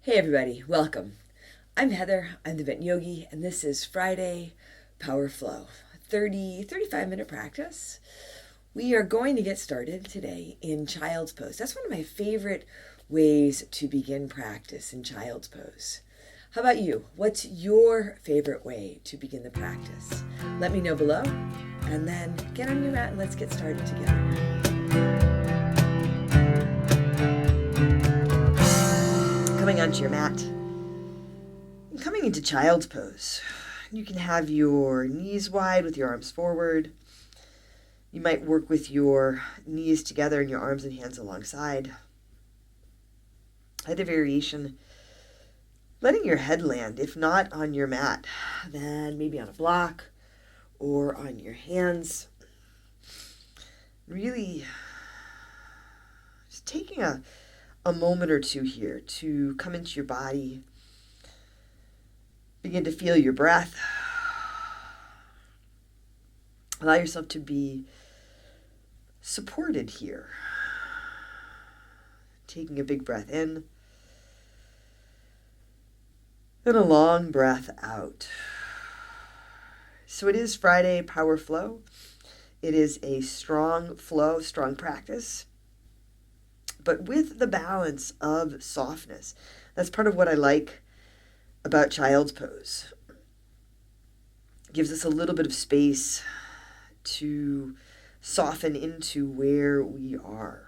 Hey everybody, welcome. I'm Heather, I'm the Vent Yogi, and this is Friday Power Flow, 35-minute practice. We are going to get started today in Child's Pose. That's one of my favorite ways to begin practice in Child's Pose. How about you? What's your favorite way to begin the practice? Let me know below, and then get on your mat and let's get started together. Coming onto your mat and coming into Child's Pose. You can have your knees wide with your arms forward. You might work with your knees together and your arms and hands alongside. Either variation, letting your head land, if not on your mat, then maybe on a block or on your hands. Really just taking a moment or two here to come into your body. Begin to feel your breath. Allow yourself to be supported here. Taking a big breath in and a long breath out. So it is Friday Power Flow. It is a strong flow, strong practice, but with the balance of softness. That's part of what I like about Child's Pose. It gives us a little bit of space to soften into where we are.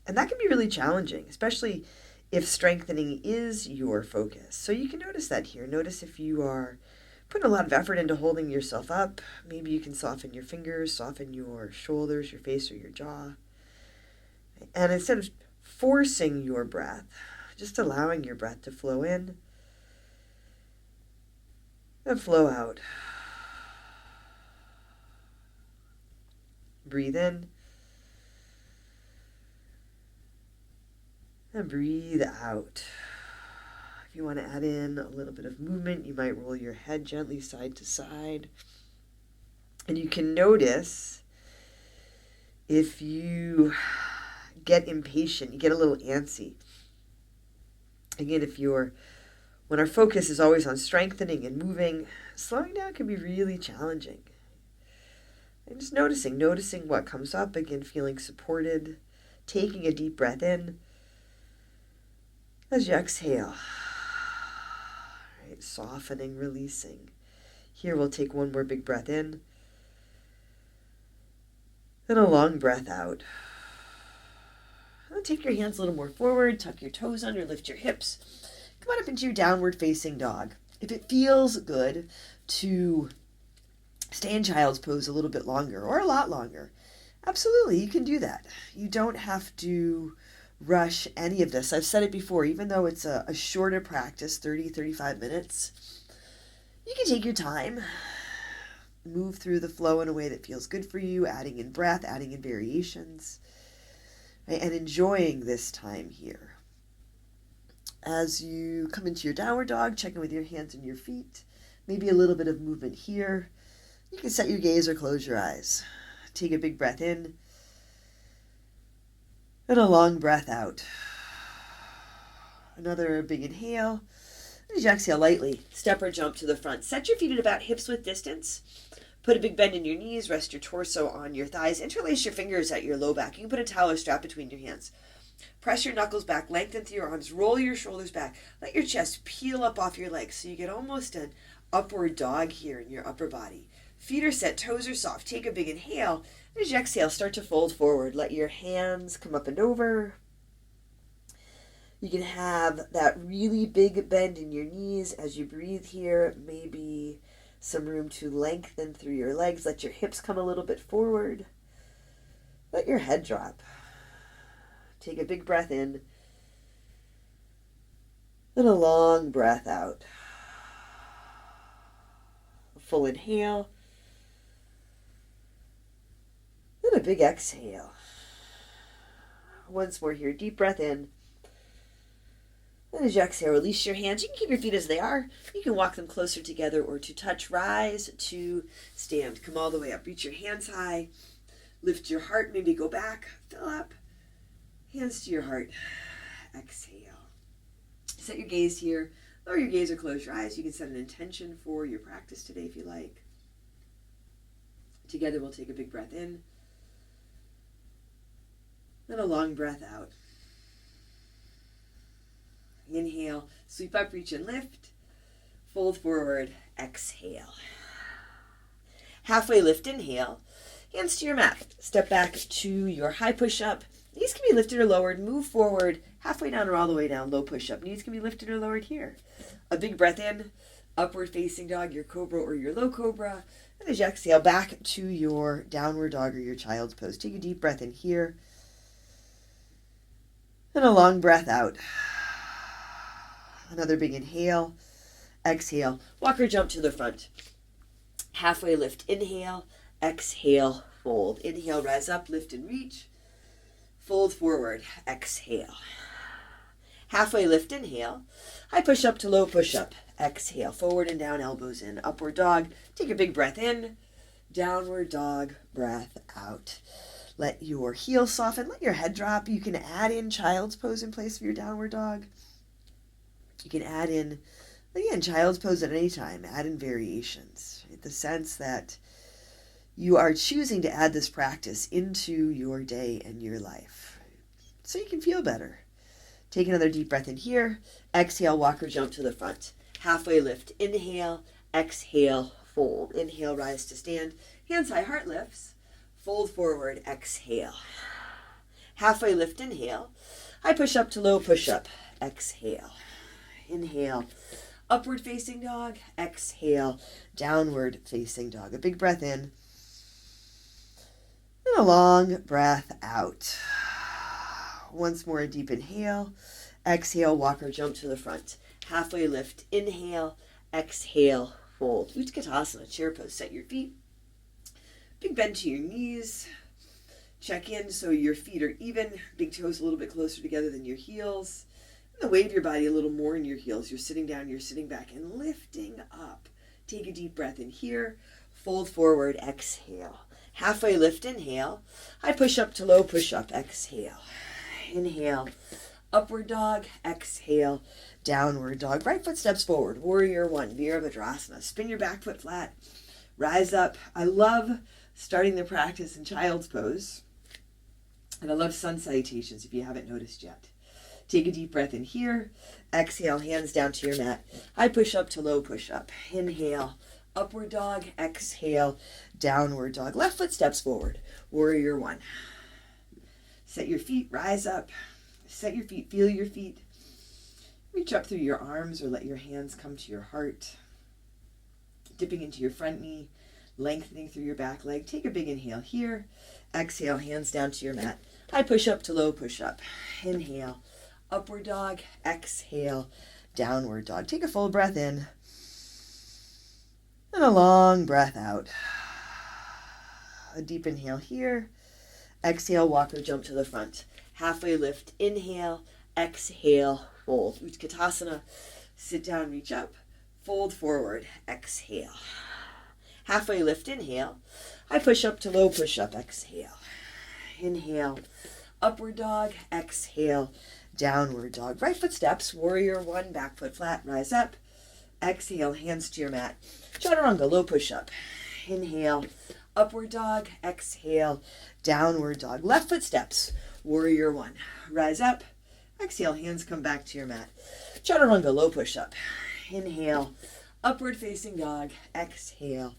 And that can be really challenging, especially if strengthening is your focus. So you can notice that here. Notice if you are putting a lot of effort into holding yourself up. Maybe you can soften your fingers, soften your shoulders, your face, or your jaw. And instead of forcing your breath, just allowing your breath to flow in and flow out. Breathe in and breathe out. If you want to add in a little bit of movement, you might roll your head gently side to side. And you can notice if you get impatient, you get a little antsy. Again, when our focus is always on strengthening and moving, slowing down can be really challenging. And just noticing what comes up, again, feeling supported, taking a deep breath in as you exhale. Right, softening, releasing. Here we'll take one more big breath in and a long breath out. Take your hands a little more forward, tuck your toes under, lift your hips. Come on up into your downward facing dog. If it feels good to stay in Child's Pose a little bit longer or a lot longer, absolutely, you can do that. You don't have to rush any of this. I've said it before, even though it's a shorter practice, 35 minutes, you can take your time, move through the flow in a way that feels good for you, adding in breath, adding in variations, and enjoying this time here. As you come into your downward dog, check in with your hands and your feet. Maybe a little bit of movement here. You can set your gaze or close your eyes. Take a big breath in and a long breath out. Another big inhale. As you exhale lightly, step or jump to the front. Set your feet at about hips width distance. Put a big bend in your knees, rest your torso on your thighs, interlace your fingers at your low back. You can put a towel or strap between your hands. Press your knuckles back, lengthen through your arms, roll your shoulders back. Let your chest peel up off your legs so you get almost an upward dog here in your upper body. Feet are set, toes are soft. Take a big inhale. And as you exhale, start to fold forward. Let your hands come up and over. You can have that really big bend in your knees as you breathe here. Maybe some room to lengthen through your legs. Let your hips come a little bit forward. Let your head drop. Take a big breath in and a long breath out. A full inhale and a big exhale. Once more here, deep breath in. And as you exhale, release your hands. You can keep your feet as they are. You can walk them closer together or to touch. Rise to stand. Come all the way up. Reach your hands high. Lift your heart. Maybe go back. Fill up. Hands to your heart. Exhale. Set your gaze here. Lower your gaze or close your eyes. You can set an intention for your practice today if you like. Together we'll take a big breath in. Then a long breath out. Inhale, sweep up, reach and lift. Fold forward, exhale. Halfway lift, inhale. Hands to your mat. Step back to your high push-up. Knees can be lifted or lowered. Move forward, halfway down or all the way down, low push-up. Knees can be lifted or lowered here. A big breath in, upward facing dog, your cobra or your low cobra. And as you exhale, back to your downward dog or your child's pose. Take a deep breath in here. And a long breath out. Another big inhale. Exhale. Walk or jump to the front. Halfway lift. Inhale. Exhale. Fold. Inhale. Rise up. Lift and reach. Fold forward. Exhale. Halfway lift. Inhale. High push up to low push up. Exhale. Forward and down. Elbows in. Upward dog. Take a big breath in. Downward dog. Breath out. Let your heels soften. Let your head drop. You can add in child's pose in place of your downward dog. You can add in, again, child's pose at any time. Add in variations. Right? The sense that you are choosing to add this practice into your day and your life so you can feel better. Take another deep breath in here. Exhale, walk or jump to the front. Halfway lift. Inhale. Exhale. Fold. Inhale, rise to stand. Hands high, heart lifts. Fold forward, exhale. Halfway lift, inhale. High push up to low push up. Exhale. Inhale. Upward facing dog. Exhale. Downward facing dog. A big breath in. And a long breath out. Once more, a deep inhale. Exhale, walk or jump to the front. Halfway lift, inhale. Exhale, fold. Utkatasana, chair pose. Set your feet. Big bend to your knees. Check in so your feet are even. Big toes a little bit closer together than your heels. And then wave your body a little more in your heels. You're sitting down, you're sitting back, and lifting up. Take a deep breath in here. Fold forward, exhale. Halfway lift, inhale. High push up to low push up, exhale. Inhale. Upward dog, exhale. Downward dog. Right foot steps forward. Warrior one, Virabhadrasana. Spin your back foot flat. Rise up. I love starting the practice in child's pose. And I love sun salutations if you haven't noticed yet. Take a deep breath in here. Exhale, hands down to your mat. High push up to low push up. Inhale, upward dog. Exhale, downward dog. Left foot steps forward. Warrior one. Set your feet, rise up. Set your feet, feel your feet. Reach up through your arms or let your hands come to your heart. Dipping into your front knee. Lengthening through your back leg. Take a big inhale here. Exhale, hands down to your mat. High push up to low push up. Inhale, upward dog. Exhale, downward dog. Take a full breath in. And a long breath out. A deep inhale here. Exhale, walk or jump to the front. Halfway lift. Inhale, exhale, fold. Utkatasana. Sit down, reach up. Fold forward. Exhale. Halfway lift, inhale. High push up to low push up, exhale. Inhale, upward dog, exhale, downward dog. Right foot steps, warrior one, back foot flat, rise up. Exhale, hands to your mat. Chaturanga, low push up. Inhale, upward dog, exhale, downward dog. Left foot steps, warrior one, rise up. Exhale, hands come back to your mat. Chaturanga, low push up. Inhale, upward facing dog, exhale,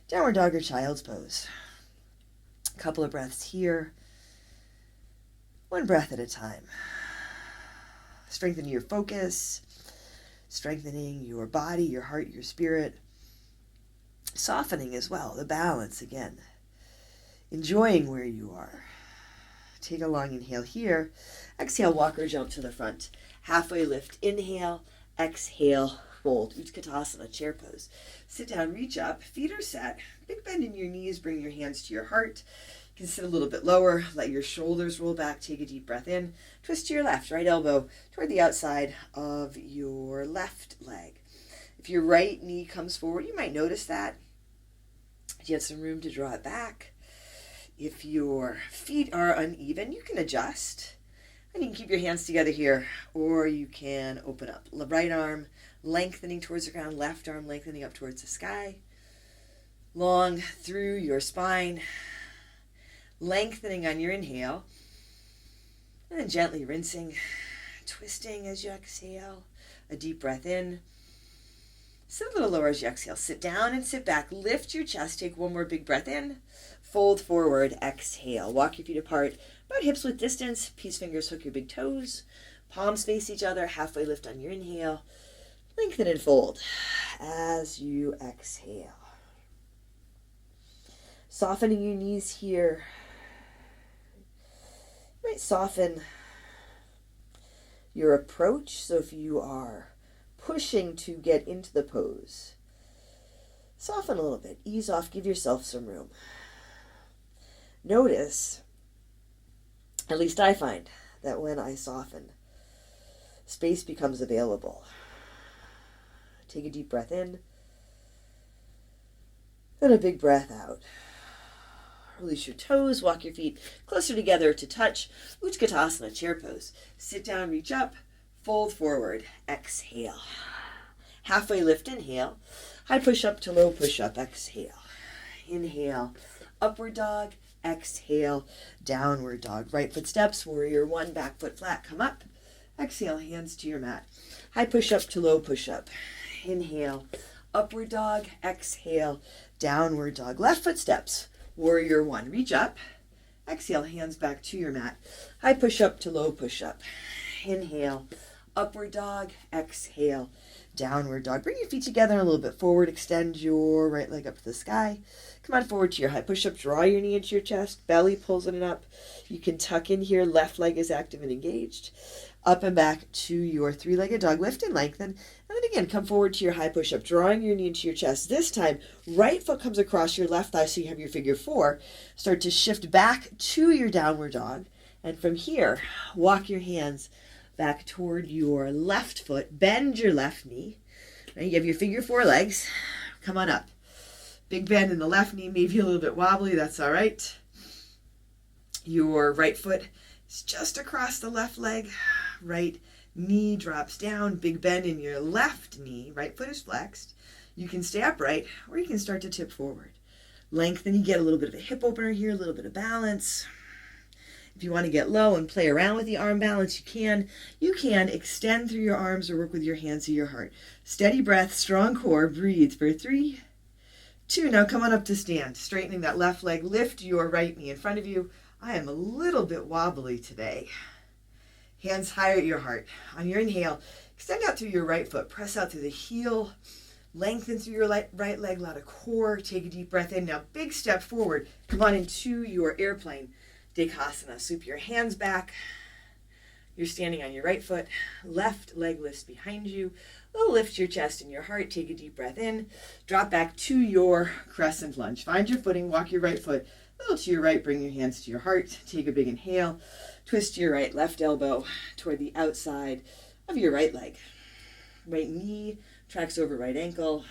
downward dog or child's pose. A couple of breaths here. One breath at a time. Strengthening your focus, strengthening your body, your heart, your spirit. Softening as well, the balance again. Enjoying where you are. Take a long inhale here. Exhale, walk or jump to the front. Halfway lift, inhale, exhale, fold. Utkatasana, chair pose. Sit down, reach up, feet are set. Big bend in your knees, bring your hands to your heart. You can sit a little bit lower, let your shoulders roll back, take a deep breath in. Twist to your left, right elbow toward the outside of your left leg. If your right knee comes forward, you might notice that. You have some room to draw it back. If your feet are uneven, you can adjust. And you can keep your hands together here, or you can open up. Right arm lengthening towards the ground, left arm lengthening up towards the sky. Long through your spine, lengthening on your inhale, and then gently rinsing, twisting as you exhale. A deep breath in. Sit a little lower as you exhale. Sit down and sit back. Lift your chest. Take one more big breath in. Fold forward. Exhale. Walk your feet apart, about hips width distance. Peace fingers hook your big toes. Palms face each other. Halfway lift on your inhale. Lengthen and fold as you exhale. Softening your knees here. You might soften your approach. So if you are pushing to get into the pose, soften a little bit. Ease off. Give yourself some room. Notice, at least I find, that when I soften, space becomes available. Take a deep breath in, and a big breath out. Release your toes, walk your feet closer together to touch. Utkatasana, chair pose. Sit down, reach up, fold forward, exhale. Halfway lift, inhale. High push-up to low push-up, exhale. Inhale, upward dog, exhale, downward dog. Right foot steps, warrior one, back foot flat, come up. Exhale, hands to your mat. High push-up to low push-up. Inhale, upward dog, exhale, downward dog. Left foot steps, warrior one, reach up. Exhale, hands back to your mat. High push-up to low push-up. Inhale, upward dog, exhale, downward dog. Bring your feet together a little bit forward. Extend your right leg up to the sky. Come on forward to your high push-up. Draw your knee into your chest. Belly pulls it up. You can tuck in here. Left leg is active and engaged. Up and back to your three-legged dog. Lift and lengthen. And then again, come forward to your high push-up, drawing your knee into your chest. This time, right foot comes across your left thigh, so you have your figure four. Start to shift back to your downward dog. And from here, walk your hands back toward your left foot. Bend your left knee. Right, you have your figure four legs. Come on up. Big bend in the left knee, maybe a little bit wobbly. That's all right. Your right foot is just across the left leg. Right knee drops down. Big bend in your left knee. Right foot is flexed. You can stay upright, or you can start to tip forward. Lengthen. You get a little bit of a hip opener here, a little bit of balance. If you want to get low and play around with the arm balance, you can. You can extend through your arms or work with your hands to your heart. Steady breath, strong core. Breathe for 3, 2. Now come on up to stand. Straightening that left leg. Lift your right knee in front of you. I am a little bit wobbly today. Hands higher at your heart. On your inhale, extend out through your right foot. Press out through the heel. Lengthen through your right leg. A lot of core. Take a deep breath in. Now big step forward. Come on into your airplane. Dekasana. Swoop your hands back. You're standing on your right foot. Left leg lifts behind you. Lift your chest and your heart. Take a deep breath in. Drop back to your crescent lunge. Find your footing. Walk your right foot a little to your right. Bring your hands to your heart. Take a big inhale. Twist your right left elbow toward the outside of your right leg. Right knee tracks over right ankle.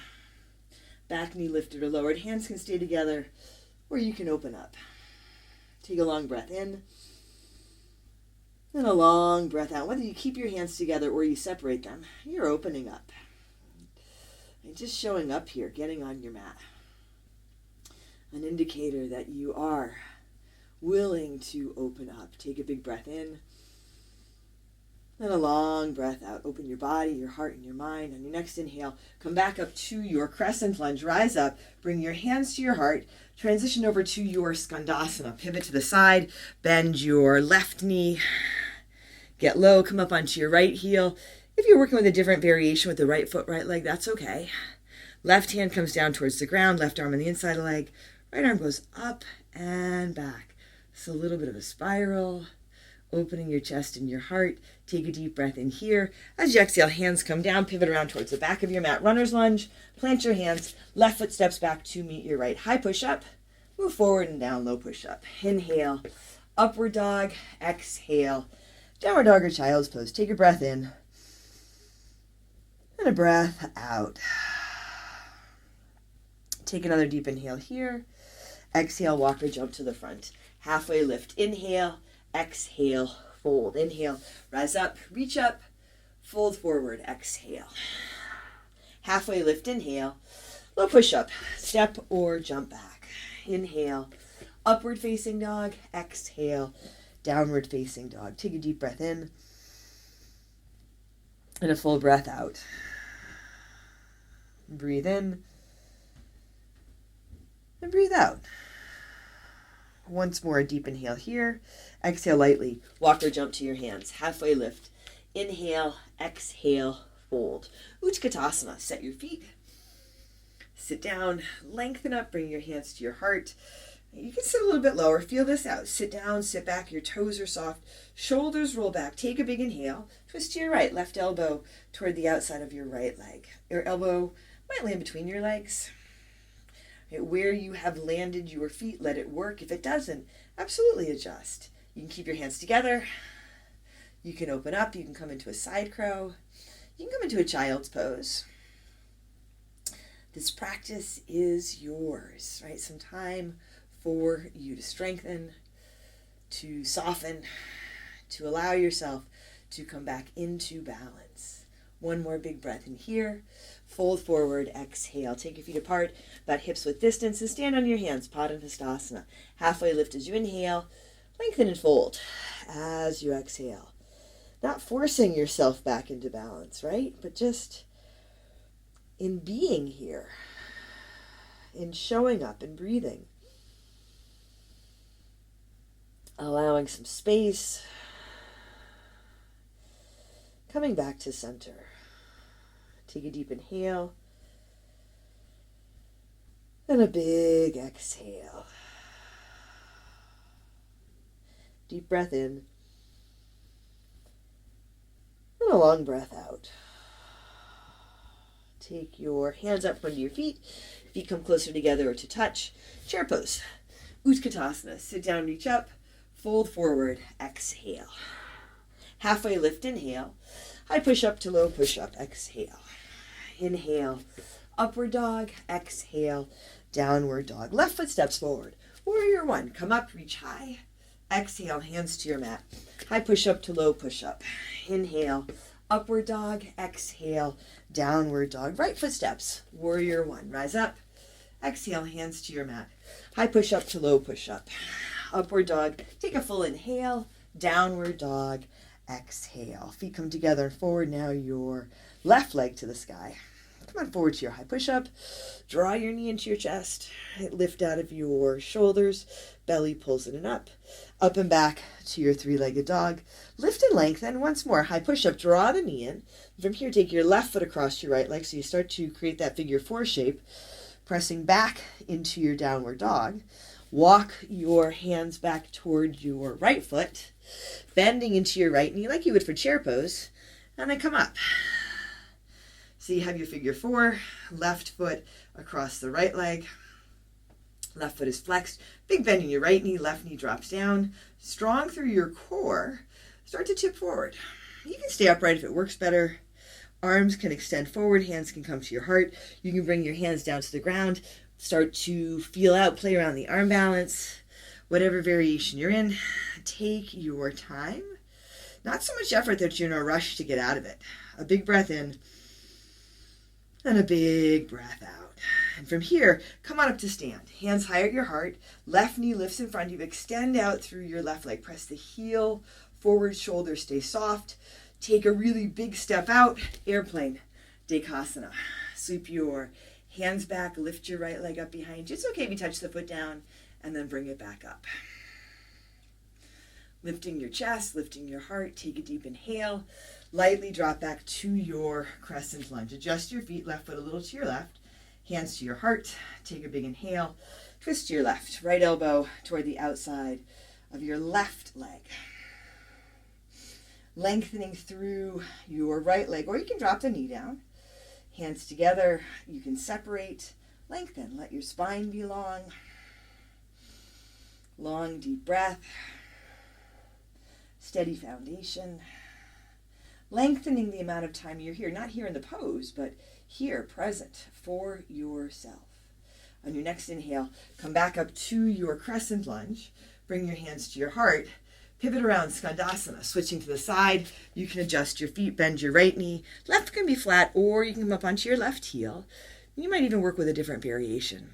Back knee lifted or lowered. Hands can stay together, or you can open up. Take a long breath in, and a long breath out. Whether you keep your hands together or you separate them, you're opening up. And just showing up here, getting on your mat. An indicator that you are willing to open up. Take a big breath in, and a long breath out. Open your body, your heart, and your mind. On your next inhale, come back up to your crescent lunge. Rise up, bring your hands to your heart. Transition over to your skandasana. Pivot to the side, bend your left knee. Get low, come up onto your right heel. If you're working with a different variation with the right foot, right leg, that's okay. Left hand comes down towards the ground, left arm on the inside of the leg. Right arm goes up and back. So a little bit of a spiral. Opening your chest and your heart. Take a deep breath in here. As you exhale, hands come down, pivot around towards the back of your mat. Runner's lunge, plant your hands, left foot steps back to meet your right. High push-up, move forward and down, low push-up. Inhale, upward dog, exhale, downward dog or child's pose. Take a breath in, and a breath out. Take another deep inhale here. Exhale, walk or jump to the front. Halfway lift, inhale. Exhale, fold. Inhale, rise up, reach up, fold forward, exhale. Halfway lift, inhale, low push-up, step or jump back. Inhale, upward facing dog, exhale, downward facing dog. Take a deep breath in and a full breath out. Breathe in and breathe out. Once more, a deep inhale here. Exhale lightly. Walk or jump to your hands. Halfway lift. Inhale, exhale, fold. Utkatasana. Set your feet. Sit down. Lengthen up. Bring your hands to your heart. You can sit a little bit lower. Feel this out. Sit down, sit back. Your toes are soft. Shoulders roll back. Take a big inhale. Twist to your right. Left elbow toward the outside of your right leg. Your elbow might land between your legs. Where you have landed your feet, let it work. If it doesn't, absolutely adjust. You can keep your hands together. You can open up. You can come into a side crow. You can come into a child's pose. This practice is yours, right? Some time for you to strengthen, to soften, to allow yourself to come back into balance. One more big breath in here. Fold forward, exhale. Take your feet apart, about hips width distance, and stand on your hands, Padangusthasana. Halfway lift as you inhale, lengthen and fold as you exhale. Not forcing yourself back into balance, right? But just in being here, in showing up and breathing. Allowing some space. Coming back to center. Take a deep inhale. And a big exhale. Deep breath in. And a long breath out. Take your hands up under your feet. Feet come closer together or to touch. Chair pose. Utkatasana. Sit down, reach up. Fold forward. Exhale. Halfway lift, inhale. High push up to low push up. Exhale. Inhale. Upward dog. Exhale. Downward dog. Left foot steps forward. Warrior one. Come up, reach high. Exhale, hands to your mat. High push up to low push up. Inhale. Upward dog. Exhale. Downward dog. Right foot steps. Warrior one. Rise up. Exhale, hands to your mat. High push up to low push up. Upward dog. Take a full inhale. Downward dog. Exhale. Feet come together and forward. Now your left leg to the sky. Come on forward to your high push-up. Draw your knee into your chest. Lift out of your shoulders. Belly pulls in and up. Up and back to your three-legged dog. Lift and lengthen. Once more. High push-up. Draw the knee in. From here, take your left foot across your right leg. So you start to create that figure four shape. Pressing back into your downward dog. Walk your hands back toward your right foot. Bending into your right knee like you would for chair pose. And then come up. So you have your figure four, left foot across the right leg. Left foot is flexed. Big bend in your right knee, left knee drops down. Strong through your core. Start to tip forward. You can stay upright if it works better. Arms can extend forward, hands can come to your heart. You can bring your hands down to the ground. Start to feel out, play around the arm balance. Whatever variation you're in, take your time. Not so much effort that you're in a rush to get out of it. A big breath in. And a big breath out. And from here, come on up to stand. Hands high at your heart. Left knee lifts in front of you. Extend out through your left leg. Press the heel forward, shoulders stay soft. Take a really big step out. Airplane, Dekasana. Sweep your hands back. Lift your right leg up behind you. It's okay if you touch the foot down and then bring it back up. Lifting your chest, lifting your heart. Take a deep inhale. Lightly drop back to your crescent lunge. Adjust your feet, left foot a little to your left. Hands to your heart. Take a big inhale. Twist to your left. Right elbow toward the outside of your left leg. Lengthening through your right leg. Or you can drop the knee down. Hands together. You can separate. Lengthen. Let your spine be long. Long, deep breath. Steady foundation. Lengthening the amount of time you're here, not here in the pose, but here, present for yourself. On your next inhale, come back up to your crescent lunge. Bring your hands to your heart. Pivot around, Skandasana, switching to the side. You can adjust your feet, bend your right knee. Left can be flat, or you can come up onto your left heel. You might even work with a different variation.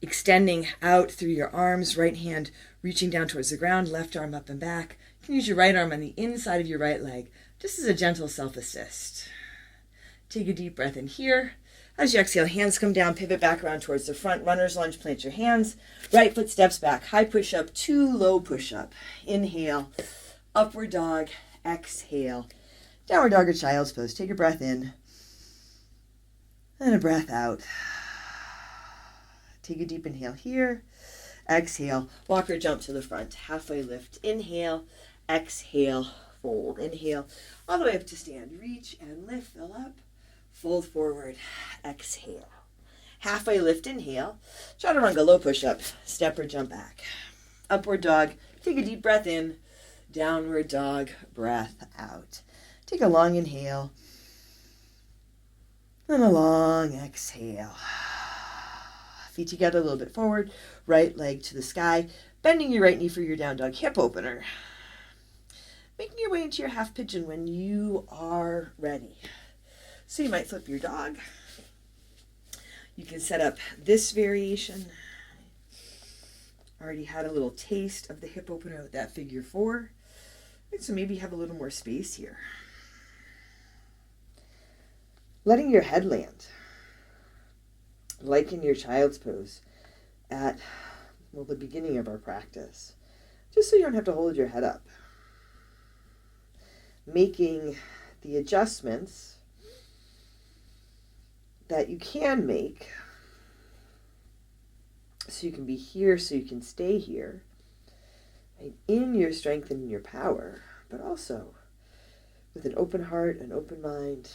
Extending out through your arms, right hand reaching down towards the ground, left arm up and back. You can use your right arm on the inside of your right leg, just as a gentle self-assist. Take a deep breath in here. As you exhale, hands come down, pivot back around towards the front. Runner's lunge, plant your hands. Right foot steps back, high push-up to low push-up. Inhale, upward dog, exhale. Downward dog or child's pose. Take a breath in and a breath out. Take a deep inhale here. Exhale, walk or jump to the front. Halfway lift. Inhale, exhale, fold. Inhale, all the way up to stand. Reach and lift, fill up. Fold forward, exhale. Halfway lift, inhale. Chaturanga, low push-up. Step or jump back. Upward dog, take a deep breath in. Downward dog, breath out. Take a long inhale. And a long exhale. Feet together a little bit forward. Right leg to the sky. Bending your right knee for your down dog hip opener. Making your way into your half pigeon when you are ready. So you might flip your dog. You can set up this variation. Already had a little taste of the hip opener with that figure 4. So maybe you have a little more space here. Letting your head land, like in your child's pose at, the beginning of our practice, just so you don't have to hold your head up. Making the adjustments that you can make so you can be here, so you can stay here, right, in your strength and in your power, but also with an open heart, an open mind,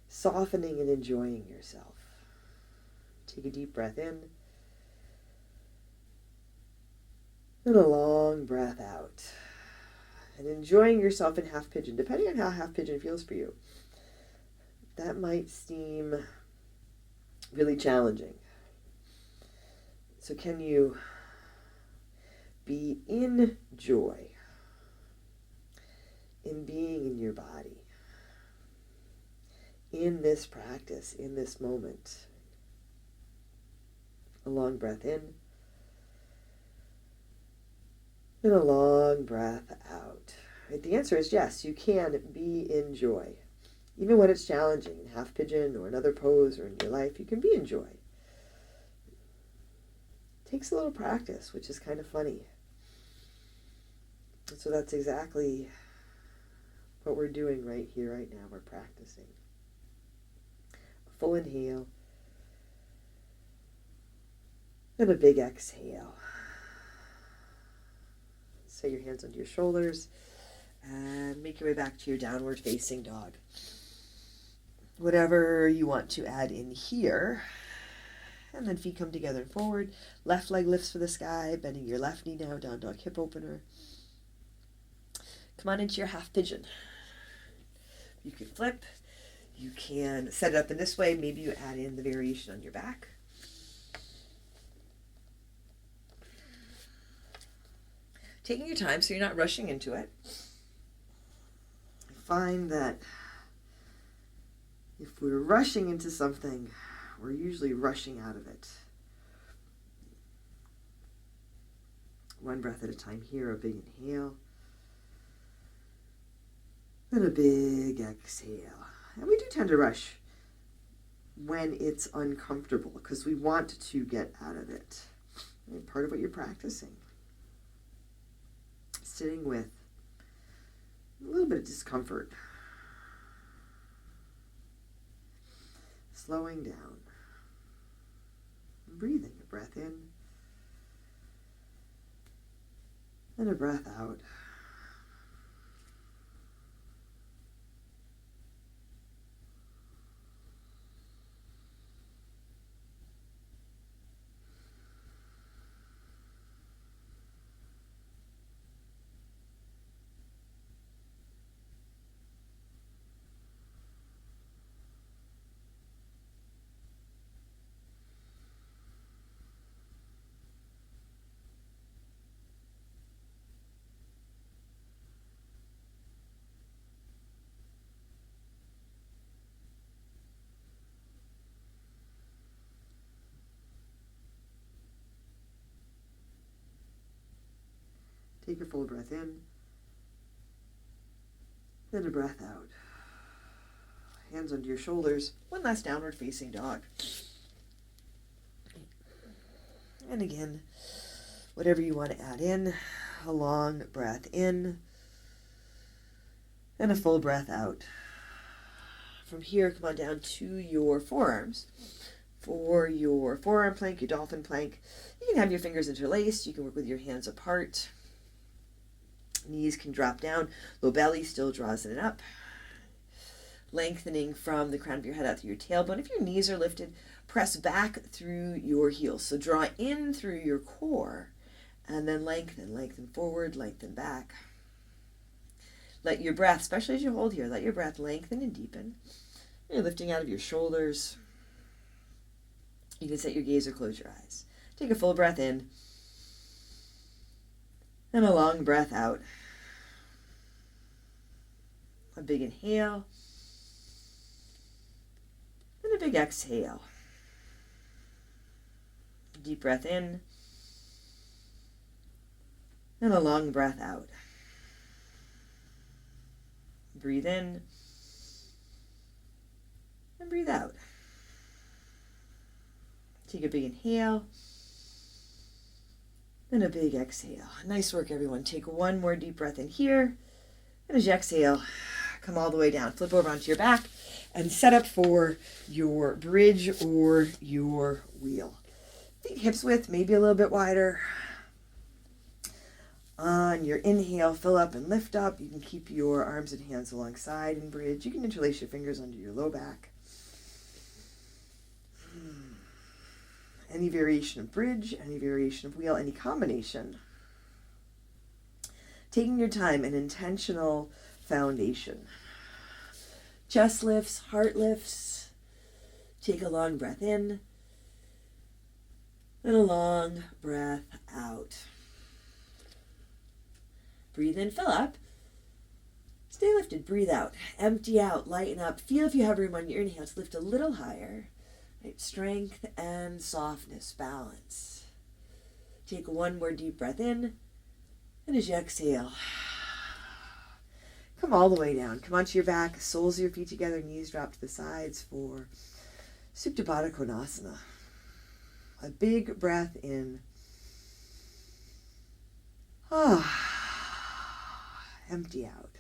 softening and enjoying yourself. Take a deep breath in and a long breath out. And enjoying yourself in half pigeon, depending on how half pigeon feels for you. That might seem really challenging. So can you be in joy, in being in your body, in this practice, in this moment? A long breath in and a long breath out. Right? The answer is yes, you can be in joy. Even when it's challenging, in half pigeon or another pose or in your life, you can be in joy. It takes a little practice, which is kind of funny. And so that's exactly what we're doing right here, right now. We're practicing. A full inhale and a big exhale. Set your hands onto your shoulders and make your way back to your downward facing dog. Whatever you want to add in here. And then feet come together and forward. Left leg lifts for the sky, bending your left knee now, down dog hip opener. Come on into your half pigeon. You can flip. You can set it up in this way. Maybe you add in the variation on your back. Taking your time so you're not rushing into it. I find that if we're rushing into something, we're usually rushing out of it. One breath at a time here, a big inhale. And a big exhale. And we do tend to rush when it's uncomfortable because we want to get out of it. And part of what you're practicing. Sitting with a little bit of discomfort. Slowing down. Breathing. A breath in. And a breath out. Take a full breath in, then a breath out. Hands under your shoulders. One last downward facing dog. And again, whatever you want to add in, a long breath in and a full breath out. From here, come on down to your forearms. For your forearm plank, your dolphin plank, you can have your fingers interlaced. You can work with your hands apart. Knees can drop down. Low belly still draws it up. Lengthening from the crown of your head out through your tailbone. If your knees are lifted, press back through your heels. So draw in through your core and then lengthen forward, lengthen back. Let your breath, especially as you hold here, let your breath lengthen and deepen. You're lifting out of your shoulders. You can set your gaze or close your eyes. Take a full breath in and a long breath out. A big inhale and a big exhale. Deep breath in and a long breath out. Breathe in and breathe out. Take a big inhale and a big exhale. Nice work, everyone. Take one more deep breath in here. And as you exhale, come all the way down. Flip over onto your back and set up for your bridge or your wheel. Feet hips width, maybe a little bit wider. On your inhale, fill up and lift up. You can keep your arms and hands alongside and bridge. You can interlace your fingers under your low back. Any variation of bridge, any variation of wheel, any combination. Taking your time, an intentional foundation. Chest lifts, heart lifts. Take a long breath in and a long breath out. Breathe in, fill up. Stay lifted, breathe out. Empty out, lighten up. Feel if you have room on your inhale to lift a little higher. Right? Strength and softness, balance. Take one more deep breath in. And as you exhale, come all the way down. Come onto your back, soles of your feet together, knees drop to the sides for Supta Baddha Konasana. A big breath in. Empty out.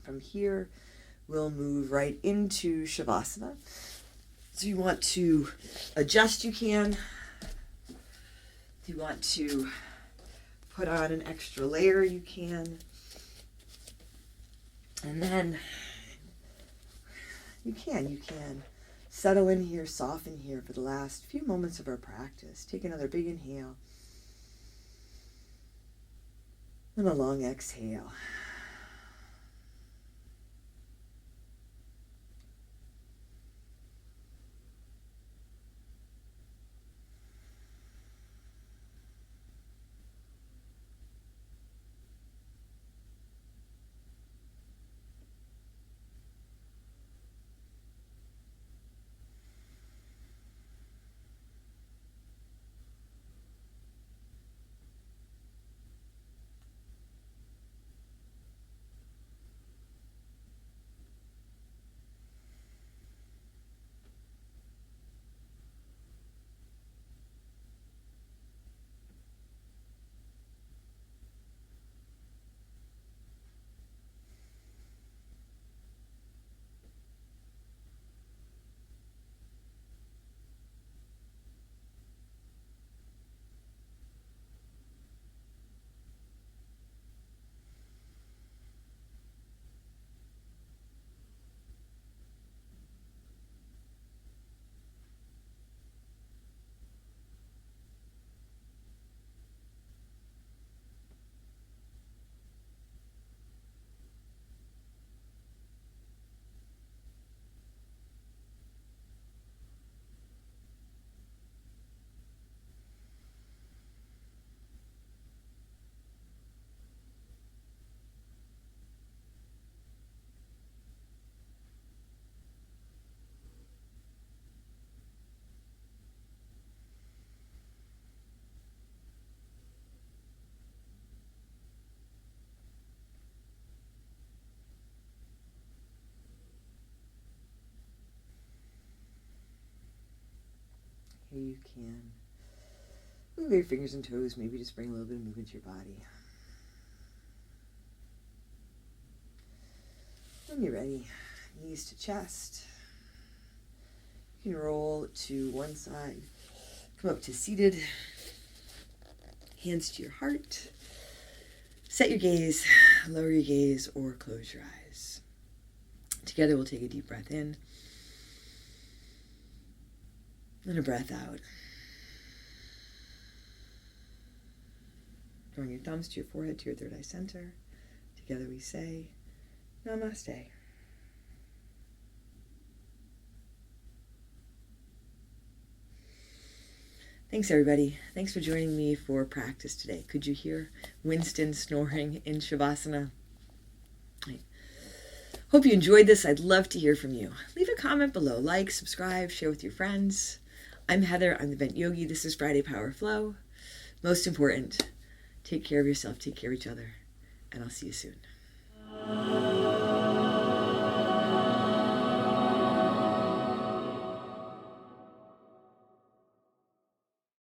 From here, we'll move right into Shavasana. So you want to adjust, you can. If you want to put on an extra layer, you can. And then you can settle in here, soften here for the last few moments of our practice. Take another big inhale and a long exhale. how you can. Move your fingers and toes, maybe just bring a little bit of movement to your body. When you're ready, knees to chest. You can roll to one side, come up to seated, hands to your heart. Set your gaze, lower your gaze, or close your eyes. Together we'll take a deep breath in and a breath out. Drawing your thumbs to your forehead, to your third eye center. Together we say, Namaste. Thanks, everybody. Thanks for joining me for practice today. Could you hear Winston snoring in Shavasana? I hope you enjoyed this. I'd love to hear from you. Leave a comment below. Like, subscribe, share with your friends. I'm Heather. I'm the Bent Yogi. This is Friday Power Flow. Most important, take care of yourself, take care of each other, and I'll see you soon.